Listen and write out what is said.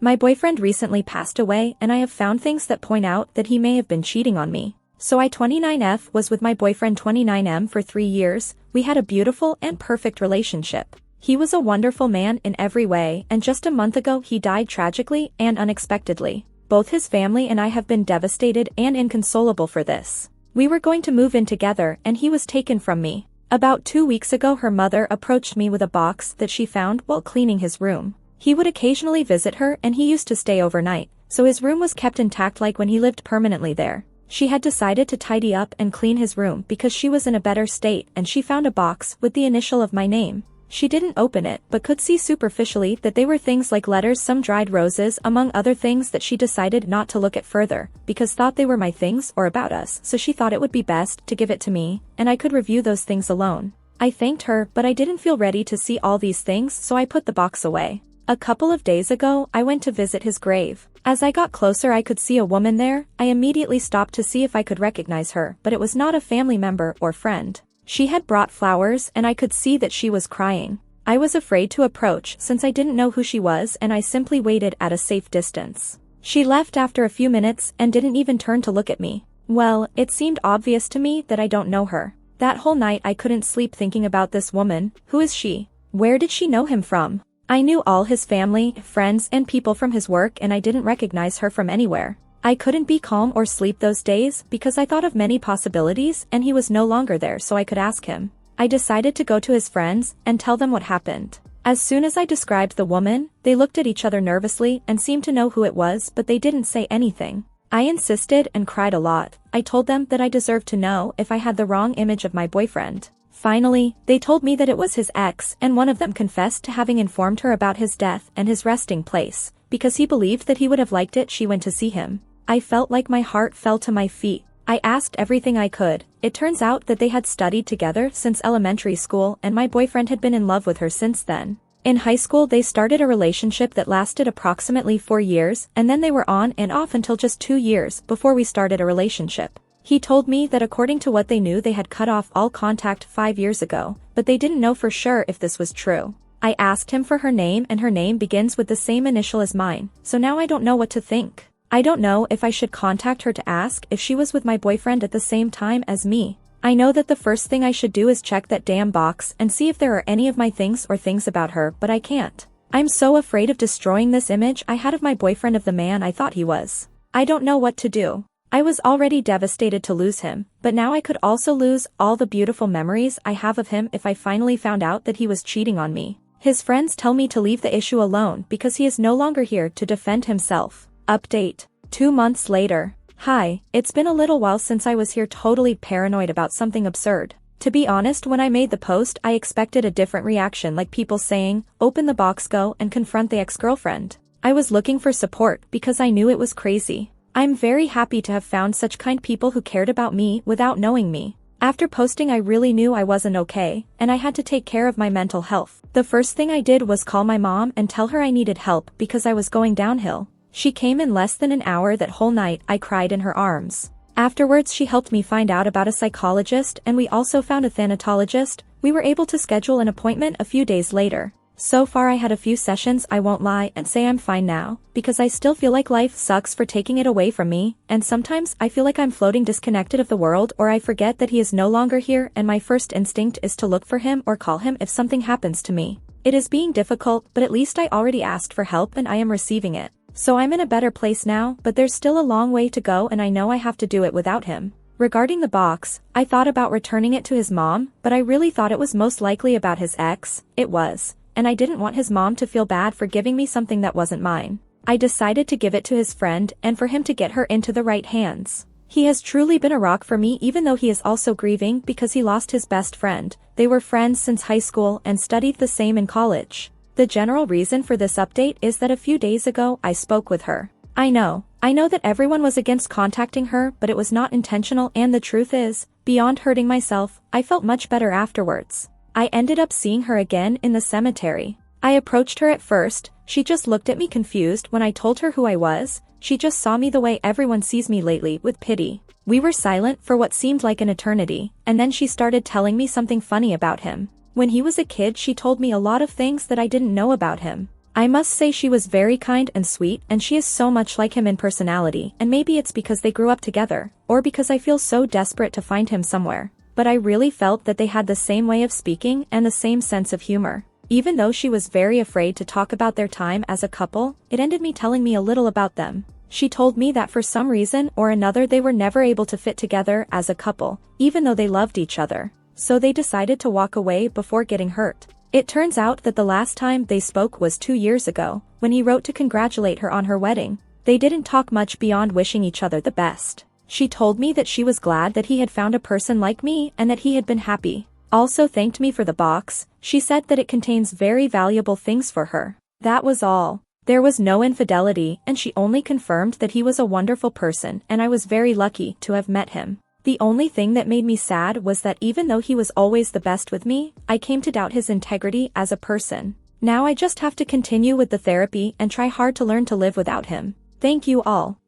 My boyfriend recently passed away and I have found things that point out that he may have been cheating on me. So I 29F was with my boyfriend 29M for 3 years. We had a beautiful and perfect relationship. He was a wonderful man in every way, and just a month ago he died tragically and unexpectedly. Both his family and I have been devastated and inconsolable for this. We were going to move in together and he was taken from me. About 2 weeks ago her mother approached me with a box that she found while cleaning his room. He would occasionally visit her and he used to stay overnight, so his room was kept intact like when he lived permanently there. She had decided to tidy up and clean his room because she was in a better state and she found a box with the initial of my name. She didn't open it but could see superficially that they were things like letters, some dried roses, among other things that she decided not to look at further, because thought they were my things or about us, so she thought it would be best to give it to me, and I could review those things alone. I thanked her, but I didn't feel ready to see all these things, so I put the box away. A couple of days ago, I went to visit his grave. As I got closer I could see a woman there. I immediately stopped to see if I could recognize her, but it was not a family member or friend. She had brought flowers and I could see that she was crying. I was afraid to approach since I didn't know who she was and I simply waited at a safe distance. She left after a few minutes and didn't even turn to look at me. Well, it seemed obvious to me that I don't know her. That whole night I couldn't sleep thinking about this woman. Who is she? Where did she know him from? I knew all his family, friends, and people from his work and I didn't recognize her from anywhere. I couldn't be calm or sleep those days because I thought of many possibilities and he was no longer there so I could ask him. I decided to go to his friends and tell them what happened. As soon as I described the woman, they looked at each other nervously and seemed to know who it was, but they didn't say anything. I insisted and cried a lot. I told them that I deserved to know if I had the wrong image of my boyfriend. Finally, they told me that it was his ex, and one of them confessed to having informed her about his death and his resting place, because he believed that he would have liked it. She went to see him. I felt like my heart fell to my feet. I asked everything I could. It turns out that they had studied together since elementary school and my boyfriend had been in love with her since then. In high school they started a relationship that lasted approximately 4 years, and then they were on and off until just 2 years before we started a relationship. He told me that according to what they knew they had cut off all contact 5 years ago, but they didn't know for sure if this was true. I asked him for her name and her name begins with the same initial as mine, so now I don't know what to think. I don't know if I should contact her to ask if she was with my boyfriend at the same time as me. I know that the first thing I should do is check that damn box and see if there are any of my things or things about her, but I can't. I'm so afraid of destroying this image I had of my boyfriend, of the man I thought he was. I don't know what to do. I was already devastated to lose him, but now I could also lose all the beautiful memories I have of him if I finally found out that he was cheating on me. His friends tell me to leave the issue alone because he is no longer here to defend himself. Update. 2 months later. Hi, it's been a little while since I was here, totally paranoid about something absurd. To be honest, when I made the post I expected a different reaction, like people saying, open the box, go and confront the ex-girlfriend. I was looking for support because I knew it was crazy. I'm very happy to have found such kind people who cared about me without knowing me. After posting I really knew I wasn't okay, and I had to take care of my mental health. The first thing I did was call my mom and tell her I needed help because I was going downhill. She came in less than an hour. That whole night I cried in her arms. Afterwards she helped me find out about a psychologist and we also found a thanatologist. We were able to schedule an appointment a few days later. So far I had a few sessions. I won't lie and say I'm fine now, because I still feel like life sucks for taking it away from me, and sometimes I feel like I'm floating disconnected of the world, or I forget that he is no longer here and my first instinct is to look for him or call him if something happens to me. It is being difficult, but at least I already asked for help and I am receiving it. So I'm in a better place now, but there's still a long way to go and I know I have to do it without him. Regarding the box, I thought about returning it to his mom, but I really thought it was most likely about his ex. It was. And I didn't want his mom to feel bad for giving me something that wasn't mine. I decided to give it to his friend and for him to get her into the right hands. He has truly been a rock for me, even though he is also grieving because he lost his best friend. They were friends since high school and studied the same in college. The general reason for this update is that a few days ago I spoke with her. I know that everyone was against contacting her, but it was not intentional, and the truth is, beyond hurting myself, I felt much better afterwards. I ended up seeing her again in the cemetery. I approached her at first. She just looked at me confused when I told her who I was. She just saw me the way everyone sees me lately, with pity. We were silent for what seemed like an eternity, and then she started telling me something funny about him. When he was a kid she told me a lot of things that I didn't know about him. I must say she was very kind and sweet, and she is so much like him in personality, and maybe it's because they grew up together, or because I feel so desperate to find him somewhere. But I really felt that they had the same way of speaking and the same sense of humor. Even though she was very afraid to talk about their time as a couple, it ended me telling me a little about them. She told me that for some reason or another they were never able to fit together as a couple, even though they loved each other. So they decided to walk away before getting hurt. It turns out that the last time they spoke was 2 years ago, when he wrote to congratulate her on her wedding. They didn't talk much beyond wishing each other the best. She told me that she was glad that he had found a person like me and that he had been happy. Also thanked me for the box. She said that it contains very valuable things for her. That was all. There was no infidelity, and she only confirmed that he was a wonderful person, and I was very lucky to have met him. The only thing that made me sad was that even though he was always the best with me, I came to doubt his integrity as a person. Now I just have to continue with the therapy and try hard to learn to live without him. Thank you all.